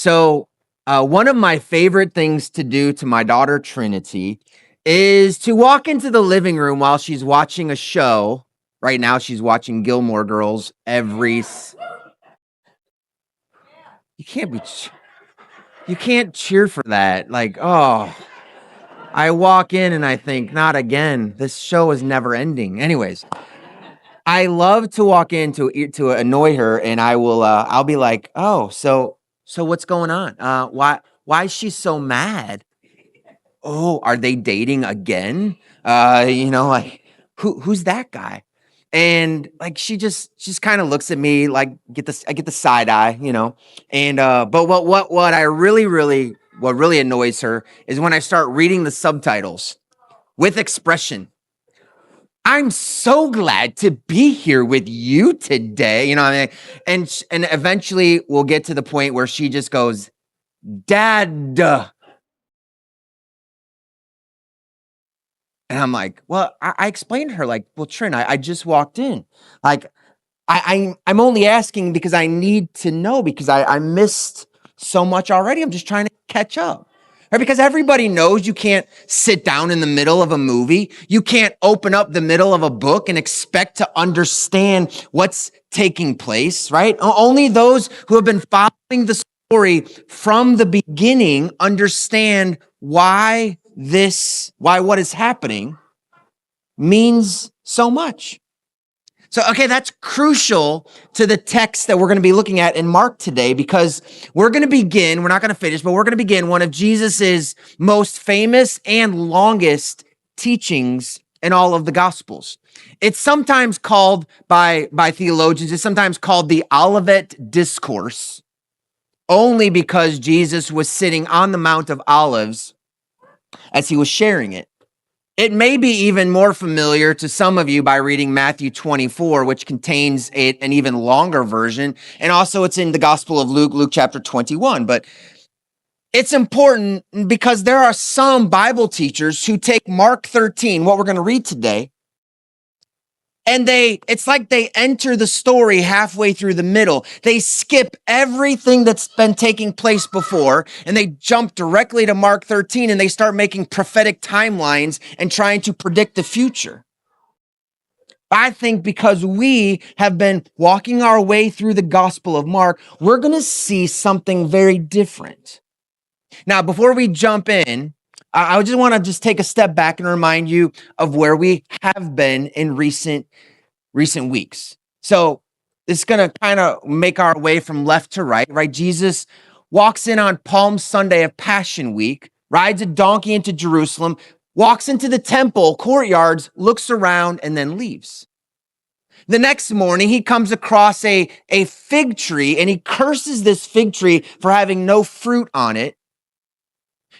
So, one of my favorite things to do to my daughter Trinity is to walk into the living room while she's watching a show. Right now, she's watching Gilmore Girls you can't be, you can't cheer for that. Like, oh, I walk in and I think, not again. This show is never ending. Anyways, I love to walk in to annoy her, and I'll be like, oh, so what's going on? Why is she so mad? Oh, are they dating again? Like who's that guy? And like she just kind of looks at me like I get the side eye, And but what I really what really annoys her is when I start reading the subtitles with expression. I'm so glad to be here with you today. You know what I mean? And eventually we'll get to the point where she just goes, Dad. And I'm like, well, I explained to her, like, well, Trin, I just walked in. Like, I'm only asking because I need to know because I missed so much already. I'm just trying to catch up. Right? Because everybody knows you can't sit down in the middle of a movie. You can't open up the middle of a book and expect to understand what's taking place, right? Only those who have been following the story from the beginning understand why what is happening means so much. So, okay, that's crucial to the text that we're going to be looking at in Mark today, because we're not going to finish, but we're going to begin one of Jesus's most famous and longest teachings in all of the Gospels. It's sometimes called by theologians, it's sometimes called the Olivet Discourse, only because Jesus was sitting on the Mount of Olives as he was sharing it. It may be even more familiar to some of you by reading Matthew 24, which contains an even longer version. And also it's in the Gospel of Luke chapter 21. But it's important because there are some Bible teachers who take Mark 13, what we're going to read today, and it's like they enter the story halfway through the middle. They skip everything that's been taking place before, and they jump directly to Mark 13, and they start making prophetic timelines and trying to predict the future. I think because we have been walking our way through the Gospel of Mark, we're going to see something very different. Now, before we jump in, I just want to take a step back and remind you of where we have been in recent weeks. So this is going to kind of make our way from left to right? Jesus walks in on Palm Sunday of Passion Week, rides a donkey into Jerusalem, walks into the temple courtyards, looks around, and then leaves. The next morning, he comes across a fig tree, and he curses this fig tree for having no fruit on it,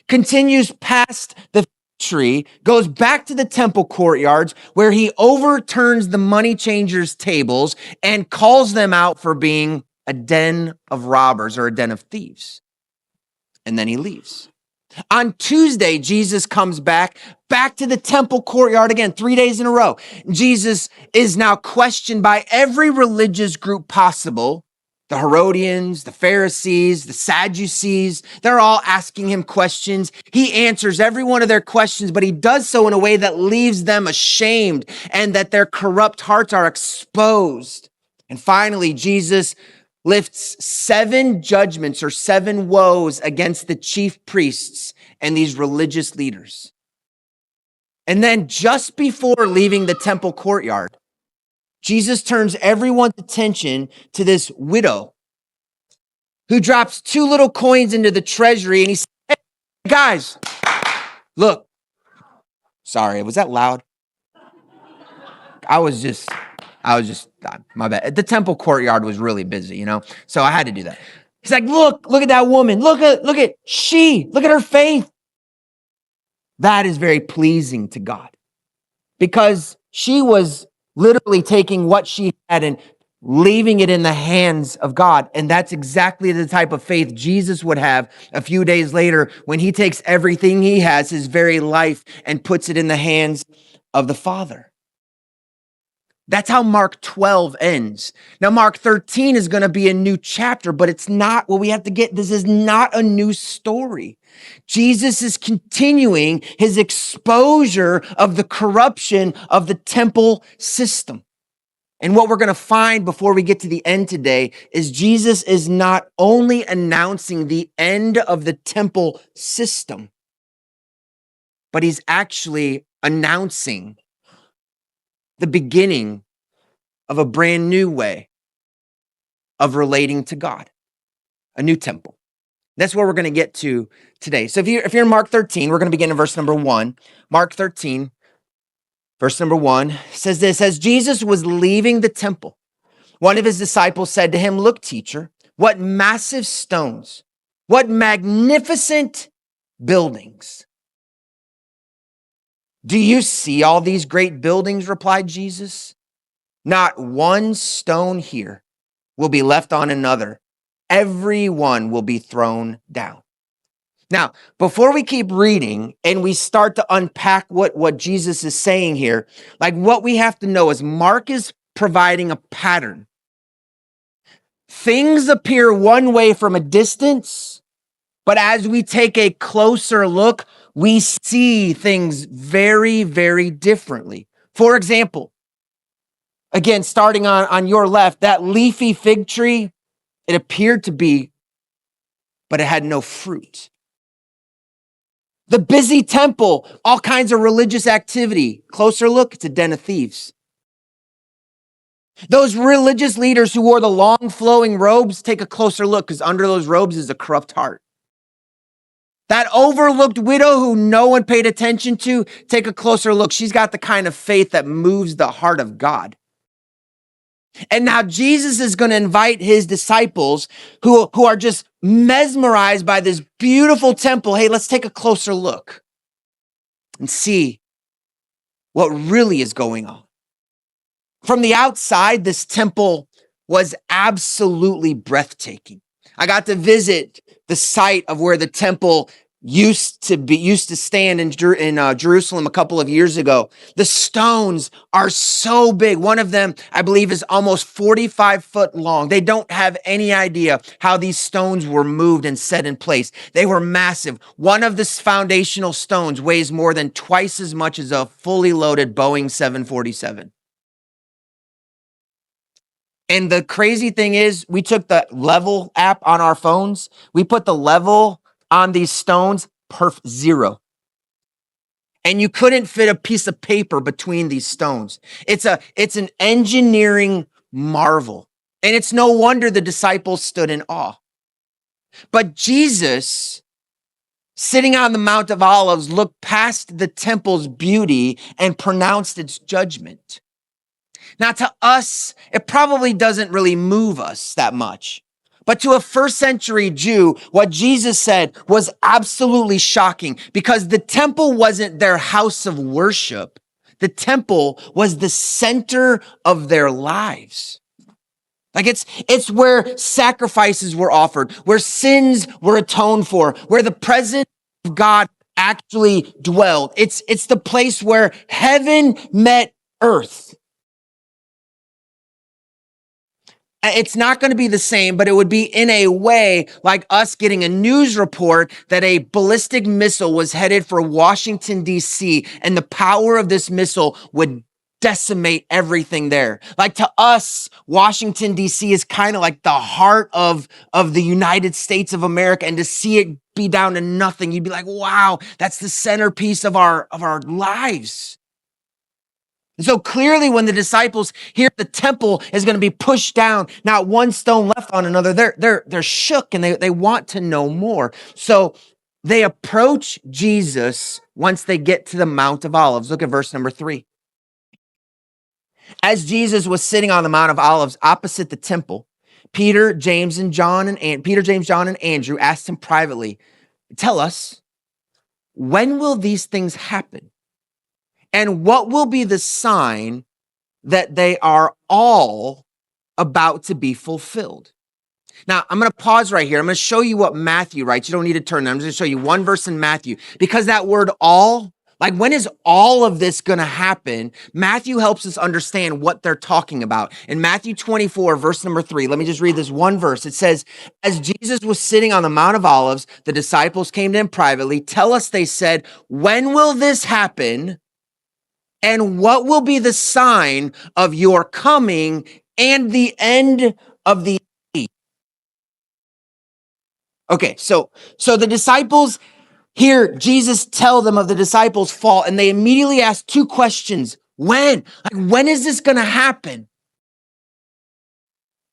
continues past the tree, goes back to the temple courtyards where he overturns the money changers' tables and calls them out for being a den of robbers or a den of thieves. And then he leaves. On Tuesday, Jesus comes back to the temple courtyard again, 3 days in a row. Jesus is now questioned by every religious group possible. The Herodians, the Pharisees, the Sadducees, they're all asking him questions. He answers every one of their questions, but he does so in a way that leaves them ashamed and that their corrupt hearts are exposed. And finally, Jesus lifts 7 judgments or 7 woes against the chief priests and these religious leaders. And then just before leaving the temple courtyard, Jesus turns everyone's attention to this widow who drops 2 little coins into the treasury, and he says, hey, guys, look. Sorry, was that loud? I was just, my bad. The temple courtyard was really busy, so I had to do that. He's like, look at that woman. Look at her faith. That is very pleasing to God because she was literally taking what she had and leaving it in the hands of God. And that's exactly the type of faith Jesus would have a few days later when he takes everything he has, his very life, and puts it in the hands of the Father. That's how Mark 12 ends. Now, Mark 13 is going to be a new chapter, but it's not what we have to get. This is not a new story. Jesus is continuing his exposure of the corruption of the temple system. And what we're going to find before we get to the end today is Jesus is not only announcing the end of the temple system, but he's actually announcing the beginning of a brand new way of relating to God, a new temple. That's where we're going to get to today. So if you're in Mark 13, we're going to begin in verse number 1. Mark 13, verse number 1 says this: as Jesus was leaving the temple, one of his disciples said to him, "Look, teacher, what massive stones, what magnificent buildings. Do you see all these great buildings?" replied Jesus. "Not one stone here will be left on another. Every one will be thrown down." Now, before we keep reading and we start to unpack what Jesus is saying here, like what we have to know is Mark is providing a pattern. Things appear one way from a distance, but as we take a closer look, we see things very, very differently. For example, again, starting on your left, that leafy fig tree, it appeared to be, but it had no fruit. The busy temple, all kinds of religious activity. Closer look, it's a den of thieves. Those religious leaders who wore the long flowing robes, take a closer look, because under those robes is a corrupt heart. That overlooked widow who no one paid attention to, take a closer look. She's got the kind of faith that moves the heart of God. And now Jesus is going to invite his disciples who are just mesmerized by this beautiful temple. Hey, let's take a closer look and see what really is going on. From the outside, this temple was absolutely breathtaking. I got to visit the site of where the temple used to stand in Jerusalem a couple of years ago. The stones are so big. One of them, I believe, is almost 45 foot long. They don't have any idea how these stones were moved and set in place. They were massive. One of the foundational stones weighs more than twice as much as a fully loaded Boeing 747. And the crazy thing is, we took the level app on our phones. We put the level on these stones, perf 0. And you couldn't fit a piece of paper between these stones. It's an engineering marvel. And it's no wonder the disciples stood in awe. But Jesus, sitting on the Mount of Olives, looked past the temple's beauty and pronounced its judgment. Now, to us, it probably doesn't really move us that much. But to a first century Jew, what Jesus said was absolutely shocking, because the temple wasn't their house of worship. The temple was the center of their lives. Like it's where sacrifices were offered, where sins were atoned for, where the presence of God actually dwelled. It's the place where heaven met earth. It's not going to be the same, but it would be in a way like us getting a news report that a ballistic missile was headed for Washington, D.C., and the power of this missile would decimate everything there. Like, to us, Washington, D.C. is kind of like the heart of the United States of America, and to see it be down to nothing, you'd be like, wow, that's the centerpiece of our lives. And so clearly, when the disciples hear the temple is going to be pushed down, not one stone left on another, they're shook, and they want to know more. So they approach Jesus once they get to the Mount of Olives. Look at verse number 3. As Jesus was sitting on the Mount of Olives opposite the temple, Peter, James, John, and Andrew asked him privately, "Tell us, when will these things happen? And what will be the sign that they are all about to be fulfilled?" Now, I'm going to pause right here. I'm going to show you what Matthew writes. You don't need to turn there. I'm just going to show you one verse in Matthew, because that word all Like, when is all of this going to happen? Matthew helps us understand what they're talking about. In Matthew 24, verse number 3, let me just read this one verse. It says, as Jesus was sitting on the Mount of Olives, the disciples came to him privately. Tell us, they said, when will this happen? And what will be the sign of your coming and the end of the age? Okay, so the disciples hear Jesus tell them of the disciples' fall, and they immediately ask two questions. When? Like, when is this going to happen?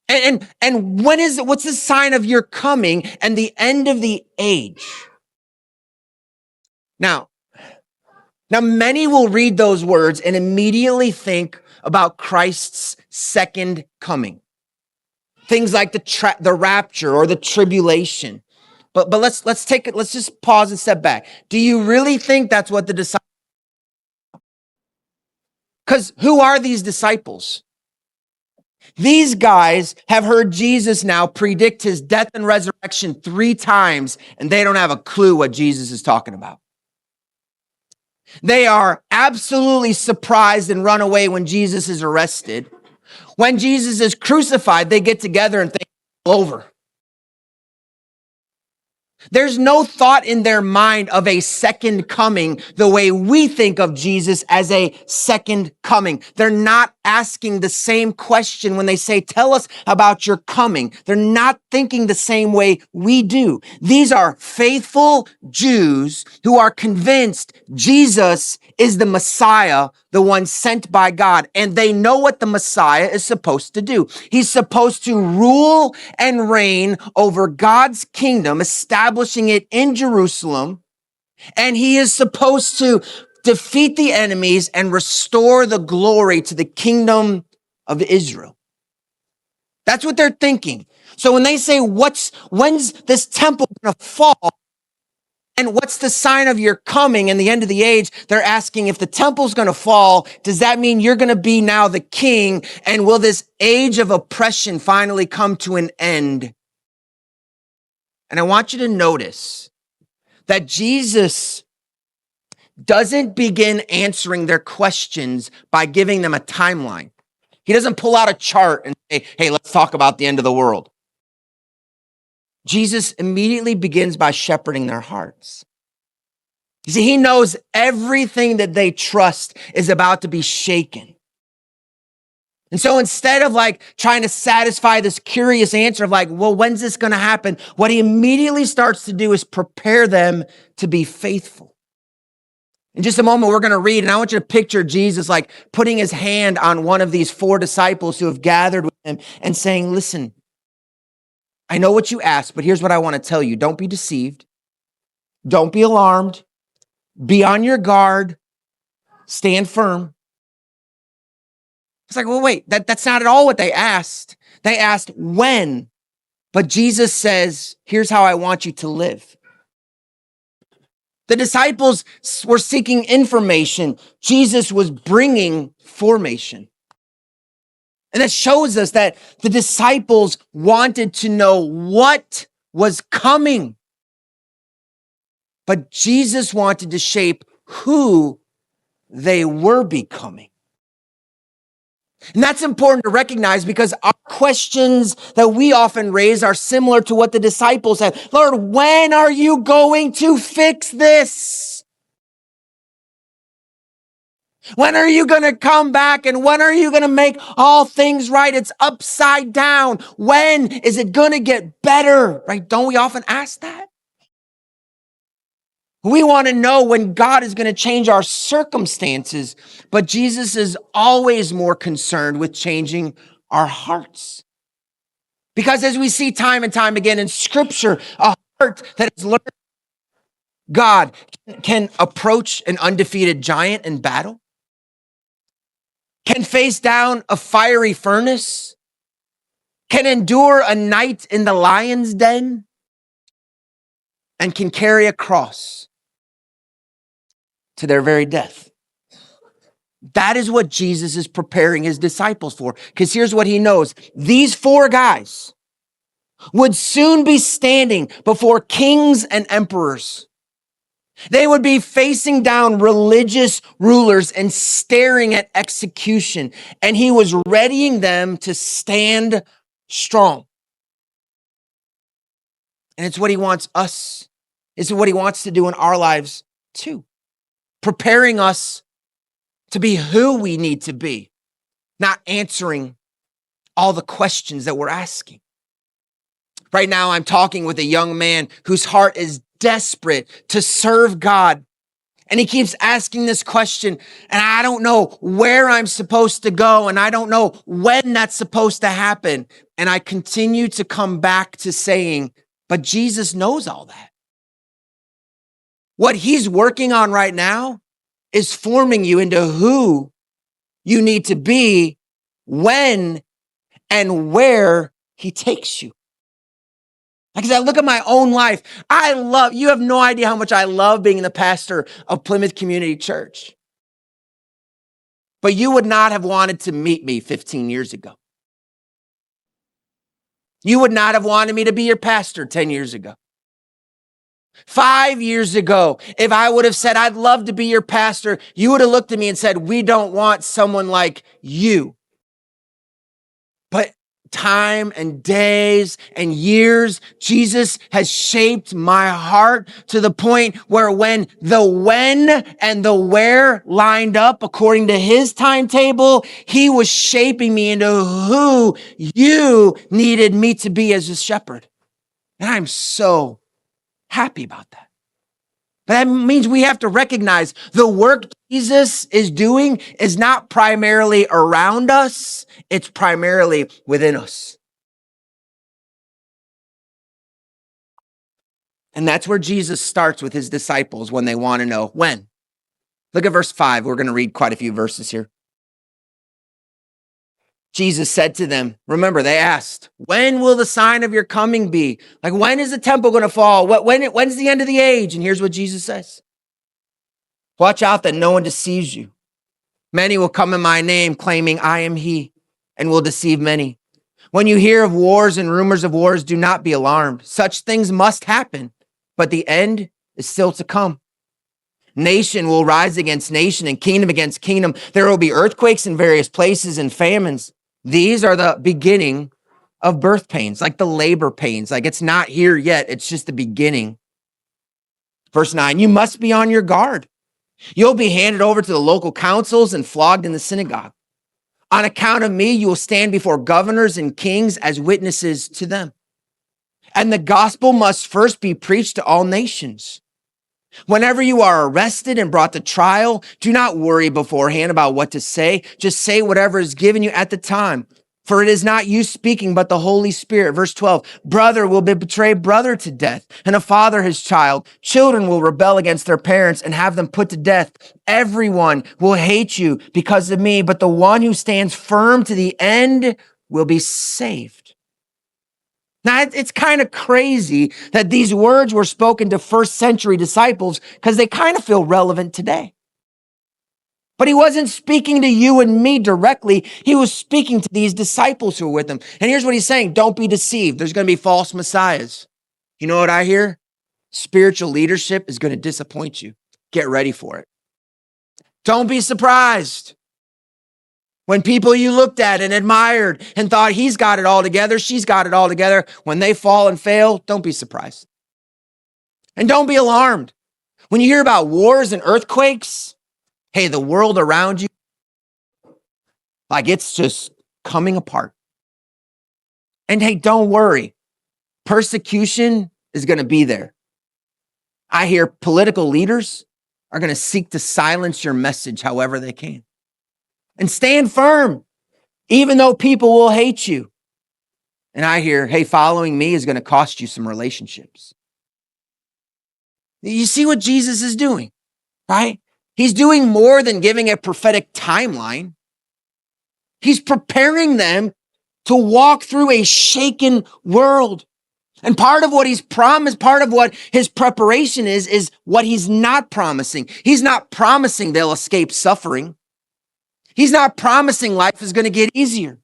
And when is it? What's the sign of your coming and the end of the age? Now many will read those words and immediately think about Christ's second coming. Things like the rapture or the tribulation. But let's just pause and step back. Do you really think that's what the disciples? Because who are these disciples? These guys have heard Jesus now predict his death and resurrection 3 times, and they don't have a clue what Jesus is talking about. They are absolutely surprised and run away when Jesus is arrested. When Jesus is crucified, they get together and think it's over. There's no thought in their mind of a second coming the way we think of Jesus as a second coming. They're not asking the same question when they say, tell us about your coming. They're not thinking the same way we do. These are faithful Jews who are convinced Jesus is the Messiah, the one sent by God. And they know what the Messiah is supposed to do. He's supposed to rule and reign over God's kingdom, establishing it in Jerusalem. And he is supposed to defeat the enemies and restore the glory to the kingdom of Israel. That's what they're thinking. So when they say, when's this temple going to fall? And what's the sign of your coming and the end of the age? They're asking, if the temple's going to fall, does that mean you're going to be now the king? And will this age of oppression finally come to an end? And I want you to notice that Jesus doesn't begin answering their questions by giving them a timeline. He doesn't pull out a chart and say, hey, let's talk about the end of the world. Jesus immediately begins by shepherding their hearts. You see, he knows everything that they trust is about to be shaken. And so instead of trying to satisfy this curious answer of well, when's this going to happen? What he immediately starts to do is prepare them to be faithful. In just a moment, we're going to read, and I want you to picture Jesus putting his hand on one of these 4 disciples who have gathered with him and saying, listen, I know what you asked, but here's what I want to tell you. Don't be deceived. Don't be alarmed. Be on your guard. Stand firm. It's well, wait, that's not at all what they asked. They asked when, but Jesus says, here's how I want you to live. The disciples were seeking information. Jesus was bringing formation. And that shows us that the disciples wanted to know what was coming. But Jesus wanted to shape who they were becoming. And that's important to recognize because our questions that we often raise are similar to what the disciples had. Lord, when are you going to fix this? When are you going to come back? And when are you going to make all things right? It's upside down. When is it going to get better? Right? Don't we often ask that? We want to know when God is going to change our circumstances, but Jesus is always more concerned with changing our hearts. Because as we see time and time again in Scripture, a heart that has learned God can approach an undefeated giant in battle, can face down a fiery furnace, can endure a night in the lion's den, and can carry a cross to their very death. That is what Jesus is preparing his disciples for. Because here's what he knows. These 4 guys would soon be standing before kings and emperors. They would be facing down religious rulers and staring at execution. And he was readying them to stand strong. And it's what he wants us, it's what he wants to do in our lives too. Preparing us to be who we need to be, not answering all the questions that we're asking. Right now, I'm talking with a young man whose heart is desperate to serve God. And he keeps asking this question, and I don't know where I'm supposed to go, and I don't know when that's supposed to happen. And I continue to come back to saying, but Jesus knows all that. What he's working on right now is forming you into who you need to be when and where he takes you. Because I look at my own life, you have no idea how much I love being the pastor of Plymouth Community Church. But you would not have wanted to meet me 15 years ago. You would not have wanted me to be your pastor 10 years ago. 5 years ago, if I would have said, I'd love to be your pastor, you would have looked at me and said, we don't want someone like you. But time and days and years, Jesus has shaped my heart to the point where when the when and the where lined up according to his timetable, he was shaping me into who you needed me to be as a shepherd. And I'm so happy about that. But that means we have to recognize the work Jesus is doing is not primarily around us, it's primarily within us. And that's where Jesus starts with his disciples when they want to know when. Look at verse 5. We're going to read quite a few verses here. Jesus said to them, remember, they asked, when will the sign of your coming be? Like, when is the temple going to fall? When's the end of the age? And here's what Jesus says. Watch out that no one deceives you. Many will come in my name claiming I am he and will deceive many. When you hear of wars and rumors of wars, do not be alarmed. Such things must happen, but the end is still to come. Nation will rise against nation and kingdom against kingdom. There will be earthquakes in various places and famines. These are the beginning of birth pains, like the labor pains. Like it's not here yet. It's just the beginning. Verse 9, you must be on your guard. You'll be handed over to the local councils and flogged in the synagogue. On account of me, you will stand before governors and kings as witnesses to them. And the gospel must first be preached to all nations. Whenever you are arrested and brought to trial, do not worry beforehand about what to say. Just say whatever is given you at the time. For it is not you speaking, but the Holy Spirit. Verse 12, brother will betray brother to death, and a father his child. Children will rebel against their parents and have them put to death. Everyone will hate you because of me, but the one who stands firm to the end will be saved. Now, it's kind of crazy that these words were spoken to first century disciples because they kind of feel relevant today. But he wasn't speaking to you and me directly. He was speaking to these disciples who were with him. And here's what he's saying. Don't be deceived. There's going to be false messiahs. You know what I hear? Spiritual leadership is going to disappoint you. Get ready for it. Don't be surprised when people you looked at and admired and thought he's got it all together, she's got it all together, when they fall and fail, don't be surprised. And don't be alarmed. When you hear about wars and earthquakes, hey, the world around you, like it's just coming apart. And hey, don't worry. Persecution is going to be there. I hear political leaders are going to seek to silence your message however they can. And stand firm, even though people will hate you. And I hear, hey, following me is going to cost you some relationships. You see what Jesus is doing, right? He's doing more than giving a prophetic timeline. He's preparing them to walk through a shaken world. And part of what he's promised, part of what his preparation is what he's not promising. He's not promising they'll escape suffering. He's not promising life is going to get easier.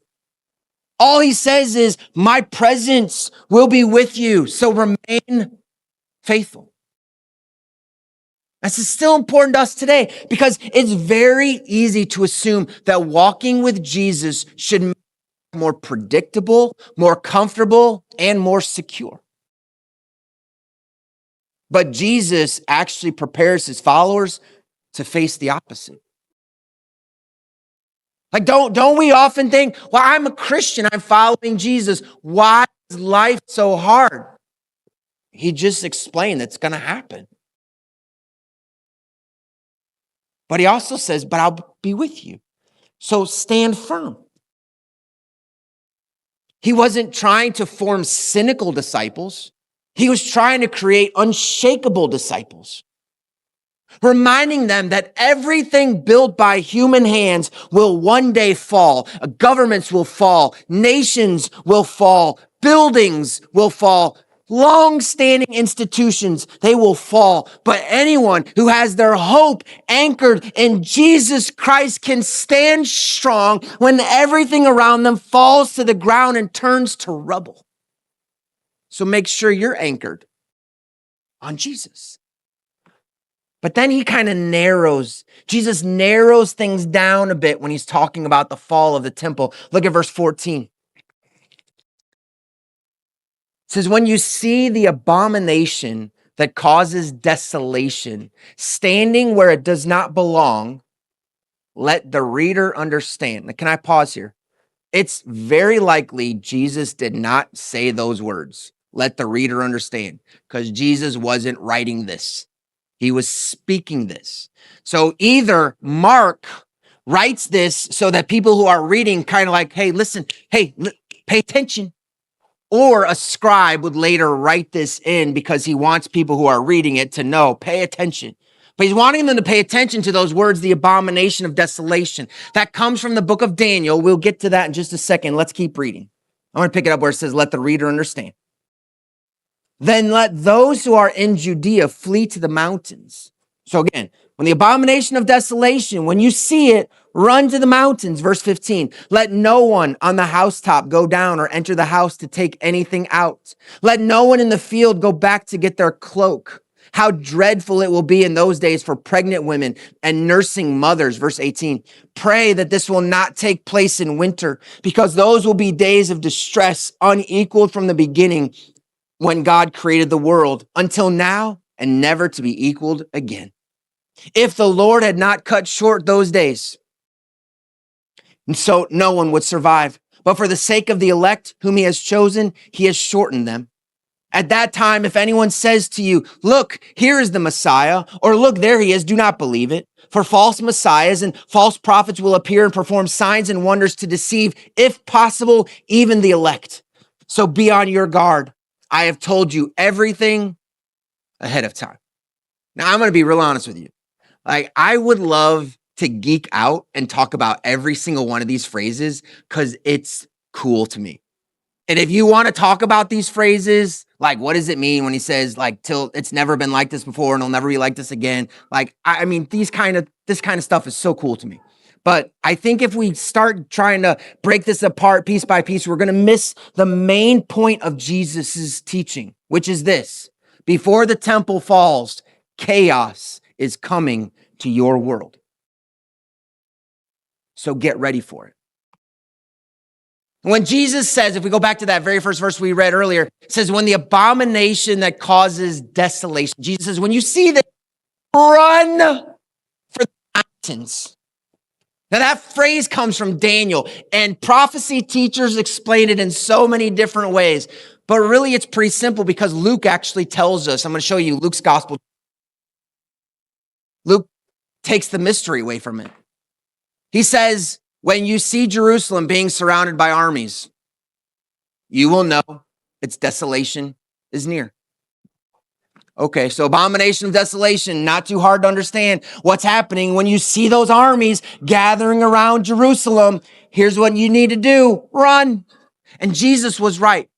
All he says is, my presence will be with you, so remain faithful. This is still important to us today because it's very easy to assume that walking with Jesus should make us more predictable, more comfortable, and more secure. But Jesus actually prepares his followers to face the opposite. Like, don't we often think, well, I'm a Christian, I'm following Jesus. Why is life so hard? He just explained it's going to happen. But he also says, but I'll be with you. So stand firm. He wasn't trying to form cynical disciples. He was trying to create unshakable disciples, reminding them that everything built by human hands will one day fall. Governments will fall. Nations will fall. Buildings will fall. Long-standing institutions, they will fall. But anyone who has their hope anchored in Jesus Christ can stand strong when everything around them falls to the ground and turns to rubble. So make sure you're anchored on Jesus. But then Jesus narrows things down a bit when he's talking about the fall of the temple. Look at verse 14. It says, when you see the abomination that causes desolation standing where it does not belong, let the reader understand. Now, can I pause here? It's very likely Jesus did not say those words, let the reader understand, because Jesus wasn't writing this. He was speaking this. So either Mark writes this so that people who are reading kind of like, hey, listen, hey, pay attention. Or a scribe would later write this in because he wants people who are reading it to know, pay attention. But he's wanting them to pay attention to those words, the abomination of desolation. That comes from the book of Daniel. We'll get to that in just a second. Let's keep reading. I want to pick it up where it says, let the reader understand. Then let those who are in Judea flee to the mountains. So again, when the abomination of desolation, when you see it, run to the mountains. Verse 15, let no one on the housetop go down or enter the house to take anything out. Let no one in the field go back to get their cloak. How dreadful it will be in those days for pregnant women and nursing mothers. Verse 18, pray that this will not take place in winter, because those will be days of distress unequaled from the beginning when God created the world until now and never to be equaled again. If the Lord had not cut short those days, and so no one would survive. But for the sake of the elect whom he has chosen, he has shortened them. At that time, if anyone says to you, look, here is the Messiah, or look, there he is, do not believe it. For false messiahs and false prophets will appear and perform signs and wonders to deceive, if possible, even the elect. So be on your guard. I have told you everything ahead of time. Now, I'm going to be real honest with you. Like, I would love to geek out and talk about every single one of these phrases because it's cool to me. And if you want to talk about these phrases, like, what does it mean when he says, like, till it's never been like this before and it'll never be like this again? Like, I mean, this kind of stuff is so cool to me. But I think if we start trying to break this apart piece by piece, we're going to miss the main point of Jesus's teaching, which is this: before the temple falls, chaos is coming to your world. So get ready for it. When Jesus says, if we go back to that very first verse we read earlier, it says, when the abomination that causes desolation, Jesus says, when you see this, run for the mountains. Now that phrase comes from Daniel, and prophecy teachers explain it in so many different ways. But really it's pretty simple because Luke actually tells us. I'm going to show you Luke's gospel. Luke takes the mystery away from it. He says, when you see Jerusalem being surrounded by armies, you will know its desolation is near. Okay, so abomination of desolation, not too hard to understand what's happening when you see those armies gathering around Jerusalem. Here's what you need to do: run. And Jesus was right,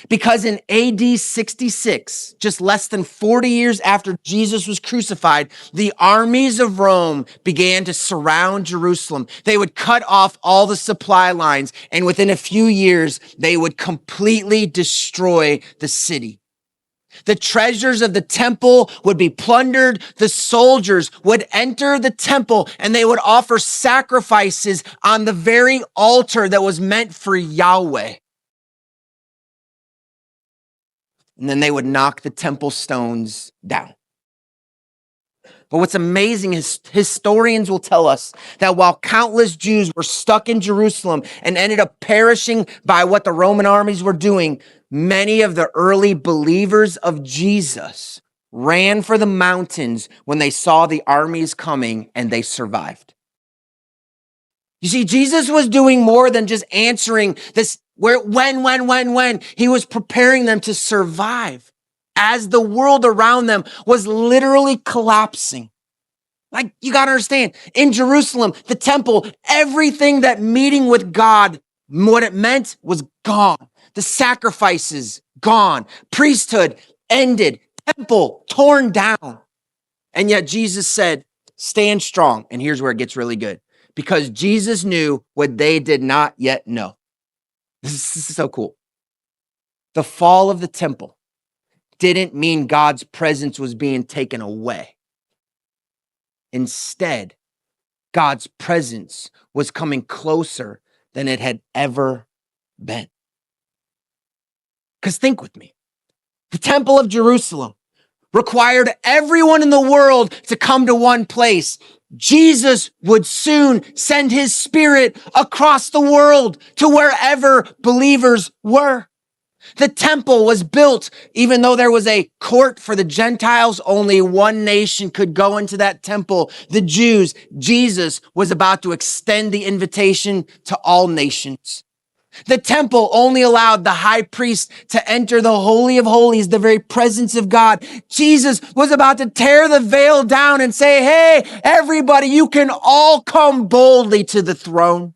because in AD 66, just less than 40 years after Jesus was crucified, the armies of Rome began to surround Jerusalem. They would cut off all the supply lines, and within a few years, they would completely destroy the city. The treasures of the temple would be plundered. The soldiers would enter the temple and they would offer sacrifices on the very altar that was meant for Yahweh. And then they would knock the temple stones down. But what's amazing is historians will tell us that while countless Jews were stuck in Jerusalem and ended up perishing by what the Roman armies were doing, many of the early believers of Jesus ran for the mountains when they saw the armies coming, and they survived. You see, Jesus was doing more than just answering this when. He was preparing them to survive as the world around them was literally collapsing. Like, you got to understand, in Jerusalem, the temple, everything that meeting with God, what it meant was gone. The sacrifices, gone. Priesthood ended. Temple torn down. And yet Jesus said, stand strong. And here's where it gets really good. Because Jesus knew what they did not yet know. This is so cool. The fall of the temple didn't mean God's presence was being taken away. Instead, God's presence was coming closer than it had ever been. Because think with me. The temple of Jerusalem required everyone in the world to come to one place. Jesus would soon send his spirit across the world to wherever believers were. The temple was built, even though there was a court for the Gentiles, only one nation could go into that temple, the Jews. Jesus was about to extend the invitation to all nations. The temple only allowed the high priest to enter the Holy of Holies, the very presence of God. Jesus was about to tear the veil down and say, hey, everybody, you can all come boldly to the throne.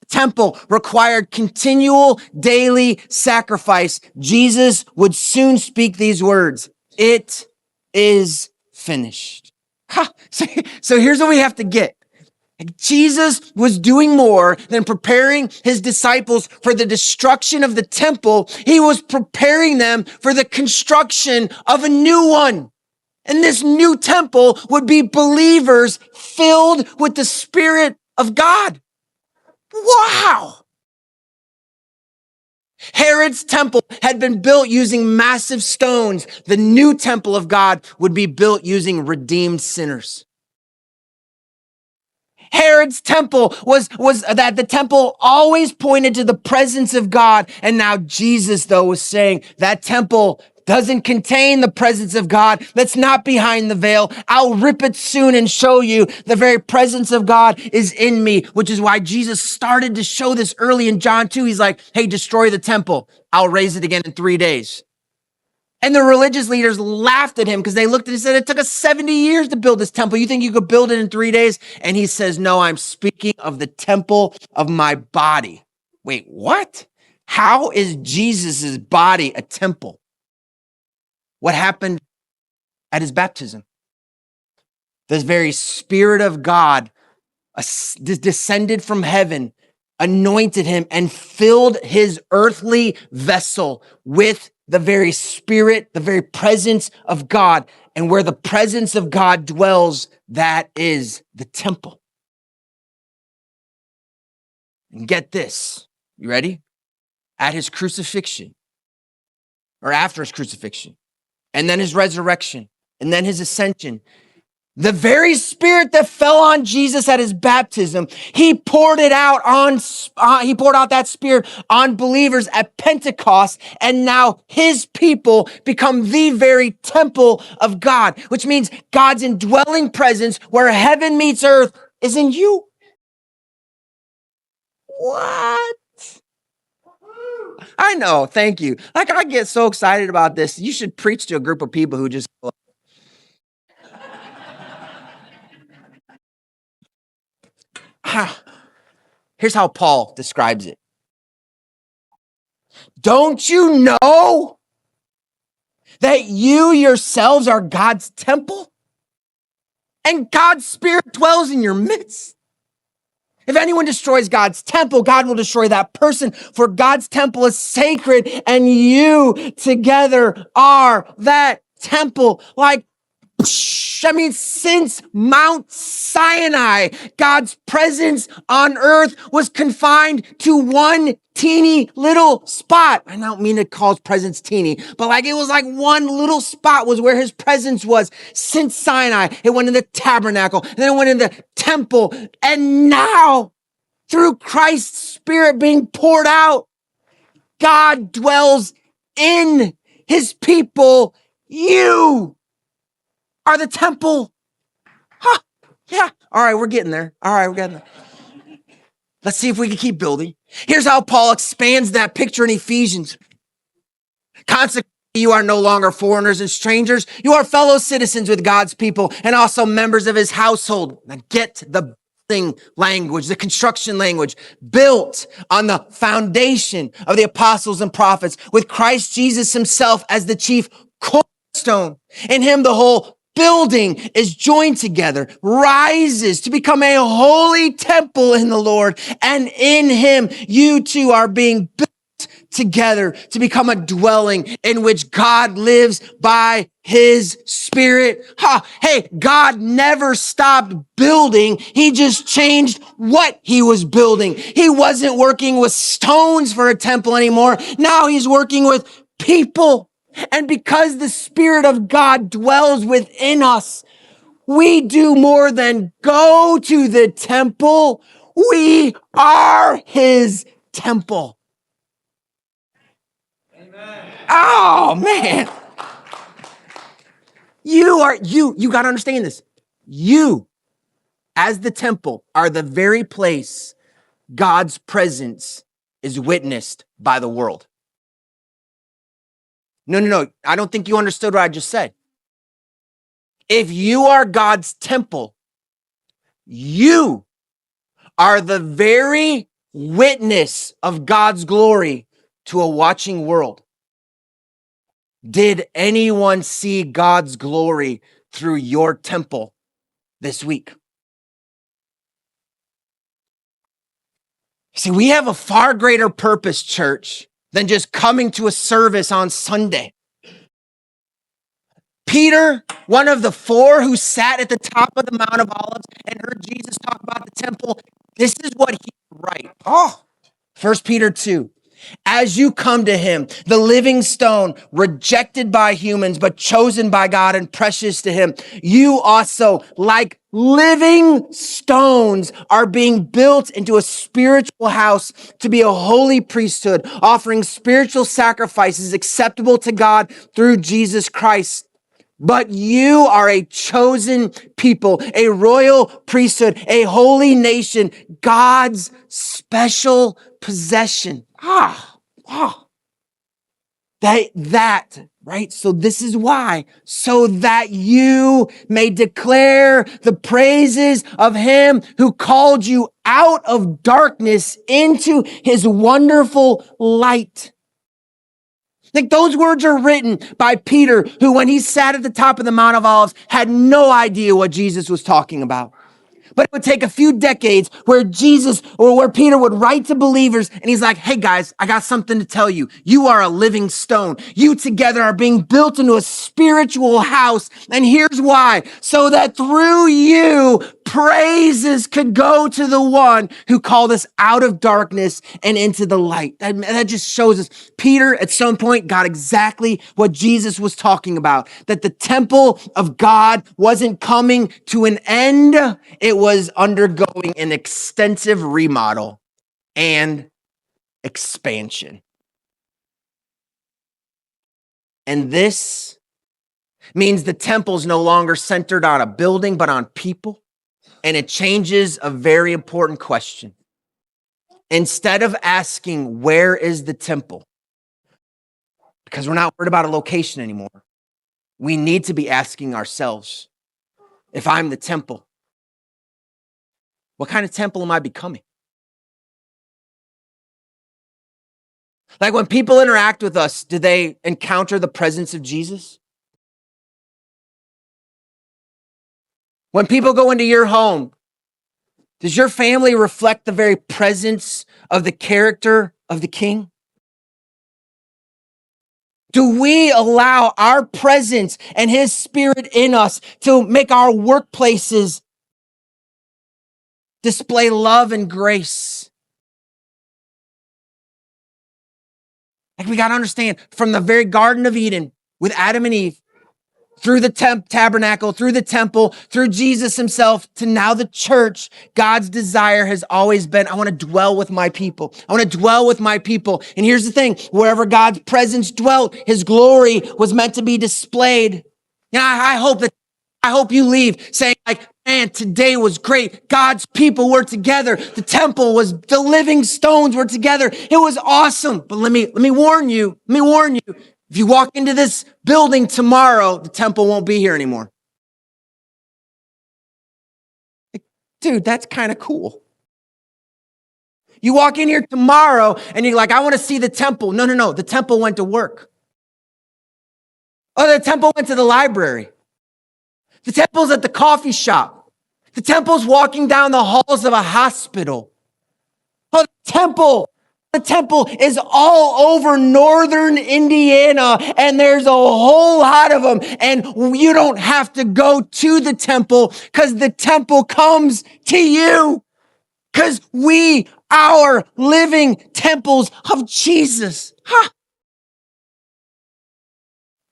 Temple required continual daily sacrifice. Jesus would soon speak these words. It is finished. So here's what we have to get. Jesus was doing more than preparing his disciples for the destruction of the temple. He was preparing them for the construction of a new one. And this new temple would be believers filled with the Spirit of God. Wow! Herod's temple had been built using massive stones. The new temple of God would be built using redeemed sinners. Herod's temple was that the temple always pointed to the presence of God. And now Jesus, though, was saying that temple doesn't contain the presence of God. That's not behind the veil. I'll rip it soon and show you the very presence of God is in me, which is why Jesus started to show this early in John 2. He's like, hey, destroy the temple. I'll raise it again in 3 days. And the religious leaders laughed at him because they looked at it and said, it took us 70 years to build this temple. You think you could build it in 3 days? And he says, no, I'm speaking of the temple of my body. Wait, what? How is Jesus's body a temple? What happened at his baptism? The very Spirit of God descended from heaven, anointed him, and filled his earthly vessel with the very Spirit, the very presence of God. And where the presence of God dwells, that is the temple. And get this. You ready? At his crucifixion, or after his crucifixion, and then his resurrection, and then his ascension, the very Spirit that fell on Jesus at his baptism, he poured out that Spirit on believers at Pentecost, and now his people become the very temple of God, which means God's indwelling presence where heaven meets earth is in you. What? I know, thank you. Like, I get so excited about this. You should preach to a group of people who just go, here's how Paul describes it. Don't you know that you yourselves are God's temple? And God's Spirit dwells in your midst. If anyone destroys God's temple, God will destroy that person, for God's temple is sacred, and you together are that temple. Like, I mean, since Mount Sinai, God's presence on earth was confined to one teeny little spot. I don't mean to call his presence teeny, but like it was like one little spot was where his presence was. Since Sinai, it went in the tabernacle, and then it went in the temple. And now, through Christ's Spirit being poured out, God dwells in his people. You are the temple. Huh. Yeah. All right, we're getting there. All right, we're getting there. Let's see if we can keep building. Here's how Paul expands that picture in Ephesians. Consequently, you are no longer foreigners and strangers. You are fellow citizens with God's people and also members of his household. Now get the building language, the construction language, built on the foundation of the apostles and prophets, with Christ Jesus himself as the chief cornerstone. In him, the whole building is joined together, rises to become a holy temple in the Lord. And in him, you too are being built together to become a dwelling in which God lives by his Spirit. Hey, God never stopped building. He just changed what he was building. He wasn't working with stones for a temple anymore. Now he's working with people. And because the Spirit of God dwells within us, we do more than go to the temple. We are his temple. Amen. Oh, man. You got to understand this. You, as the temple, are the very place God's presence is witnessed by the world. No. I don't think you understood what I just said. If you are God's temple, you are the very witness of God's glory to a watching world. Did anyone see God's glory through your temple this week? See, we have a far greater purpose, church, than just coming to a service on Sunday. Peter, one of the four who sat at the top of the Mount of Olives and heard Jesus talk about the temple, this is what he writes. 1 Peter 2. As you come to him, the living stone, rejected by humans, but chosen by God and precious to him, you also, like living stones, are being built into a spiritual house to be a holy priesthood, offering spiritual sacrifices acceptable to God through Jesus Christ. But you are a chosen people, a royal priesthood, a holy nation, God's special possession. Right? So this is why, so that you may declare the praises of him who called you out of darkness into his wonderful light. Like, those words are written by Peter, who, when he sat at the top of the Mount of Olives, had no idea what Jesus was talking about. But it would take a few decades where Peter would write to believers, and he's like, hey guys, I got something to tell you. You are a living stone. You together are being built into a spiritual house. And here's why. So that through you, praises could go to the one who called us out of darkness and into the light. That just shows us Peter at some point got exactly what Jesus was talking about, that the temple of God wasn't coming to an end. It was undergoing an extensive remodel and expansion. And this means the temple is no longer centered on a building, but on people. And it changes a very important question. Instead of asking, where is the temple? Because we're not worried about a location anymore. We need to be asking ourselves, if I'm the temple, what kind of temple am I becoming? Like, when people interact with us, do they encounter the presence of Jesus? When people go into your home, Does your family reflect the very presence of the character of the King? Do we allow our presence and his spirit in us to make our workplaces display love and grace? Like, we got to understand, from the very Garden of Eden with Adam and Eve, through the tabernacle, through the temple, through Jesus himself, to now the church, God's desire has always been, I want to dwell with my people. I want to dwell with my people. And here's the thing, wherever God's presence dwelt, his glory was meant to be displayed. And I hope you leave saying, like, man, today was great. God's people were together. The temple was, the living stones were together. It was awesome. But let me warn you, if you walk into this building tomorrow, the temple won't be here anymore. Like, dude, that's kind of cool. You walk in here tomorrow and you're like, I want to see the temple. No. The temple went to work. Oh, the temple went to the library. The temple's at the coffee shop. The temple's walking down the halls of a hospital. Oh, the temple is all over northern Indiana, and there's a whole lot of them. And you don't have to go to the temple because the temple comes to you, because we are living temples of Jesus.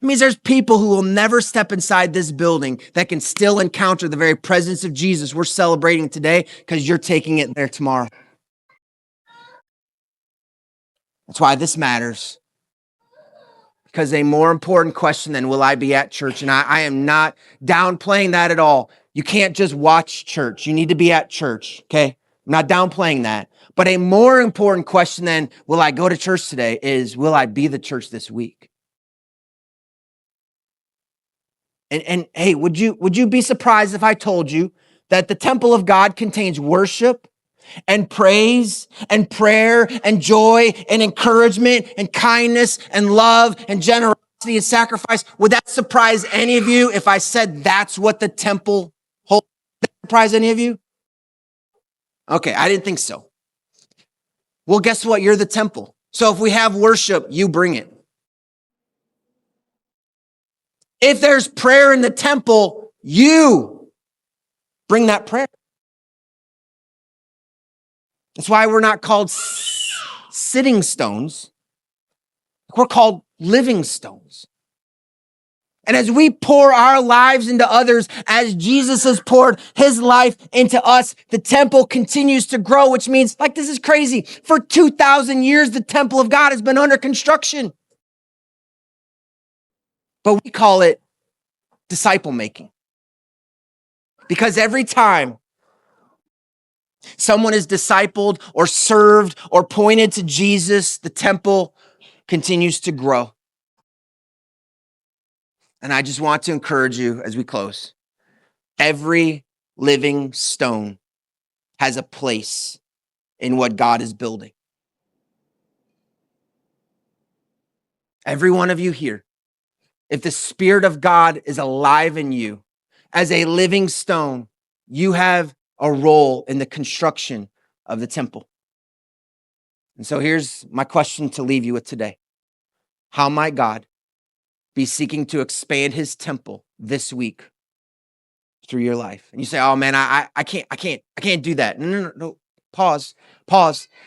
It means there's people who will never step inside this building that can still encounter the very presence of Jesus we're celebrating today because you're taking it there tomorrow. That's why this matters. Because a more important question than will I be at church, and I am not downplaying that at all. You can't just watch church. You need to be at church, okay? I'm not downplaying that. But a more important question than will I go to church today is, will I be the church this week? And hey, would you be surprised if I told you that the temple of God contains worship and praise and prayer and joy and encouragement and kindness and love and generosity and sacrifice? Would that surprise any of you if I said that's what the temple holds? Would that surprise any of you? Okay, I didn't think so. Well, guess what? You're the temple. So if we have worship, you bring it. If there's prayer in the temple, you bring that prayer. That's why we're not called sitting stones. We're called living stones. And as we pour our lives into others, as Jesus has poured his life into us, the temple continues to grow, which means, like, this is crazy. For 2,000 years, the temple of God has been under construction. But we call it disciple making. Because every time someone is discipled or served or pointed to Jesus, the temple continues to grow. And I just want to encourage you as we close. Every living stone has a place in what God is building. Every one of you here, if the Spirit of God is alive in you, as a living stone, you have a role in the construction of the temple. And so here's my question to leave you with today. How might God be seeking to expand his temple this week through your life? And you say, oh man, I can't do that. No. Pause.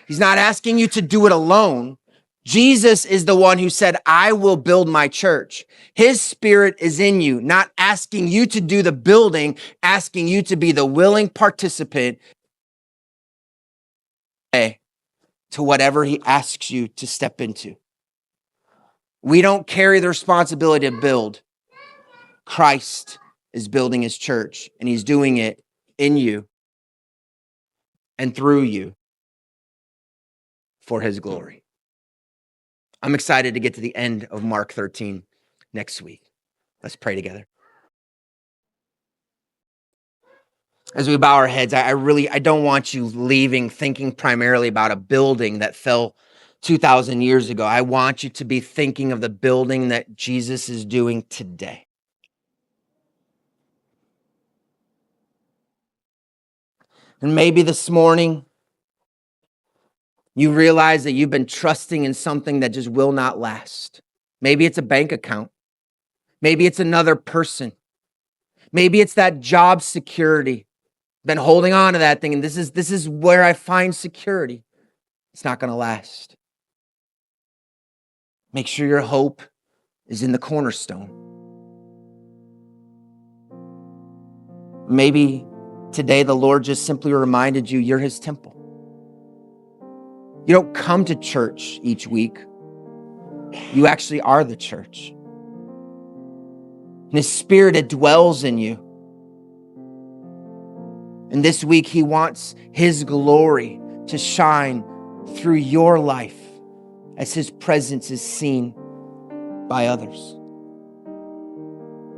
He's not asking you to do it alone. Jesus is the one who said, I will build my church. His Spirit is in you, not asking you to do the building, asking you to be the willing participant to whatever he asks you to step into. We don't carry the responsibility to build. Christ is building his church, and he's doing it in you and through you for his glory. I'm excited to get to the end of Mark 13 next week. Let's pray together. As we bow our heads, I don't want you leaving thinking primarily about a building that fell 2,000 years ago. I want you to be thinking of the building that Jesus is doing today. And maybe this morning, you realize that you've been trusting in something that just will not last. Maybe it's a bank account. Maybe it's another person. Maybe it's that job security. Been holding on to that thing, and this is where I find security. It's not going to last. Make sure your hope is in the cornerstone. Maybe today the Lord just simply reminded you you're his temple. You don't come to church each week. You actually are the church. And his spirit, it dwells in you. And this week he wants his glory to shine through your life as his presence is seen by others.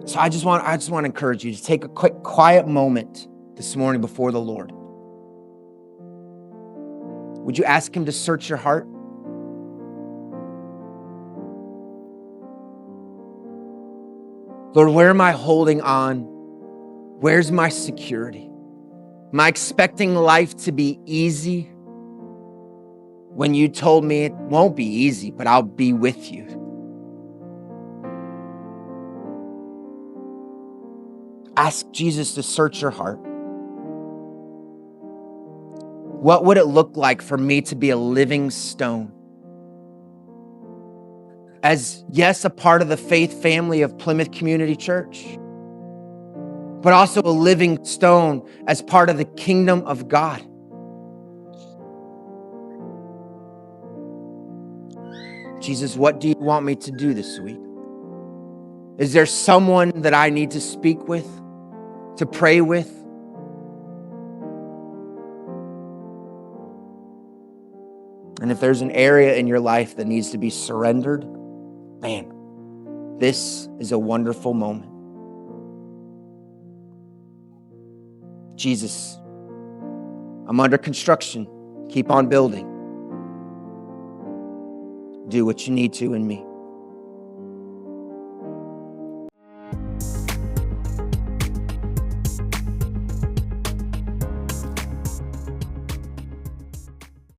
So I just want to encourage you to take a quick, quiet moment this morning before the Lord. Would you ask him to search your heart? Lord, where am I holding on? Where's my security? Am I expecting life to be easy when you told me it won't be easy, but I'll be with you? Ask Jesus to search your heart. What would it look like for me to be a living stone? As, yes, a part of the faith family of Plymouth Community Church, but also a living stone as part of the kingdom of God. Jesus, what do you want me to do this week? Is there someone that I need to speak with, to pray with? And if there's an area in your life that needs to be surrendered, man, this is a wonderful moment. Jesus, I'm under construction. Keep on building. Do what you need to in me.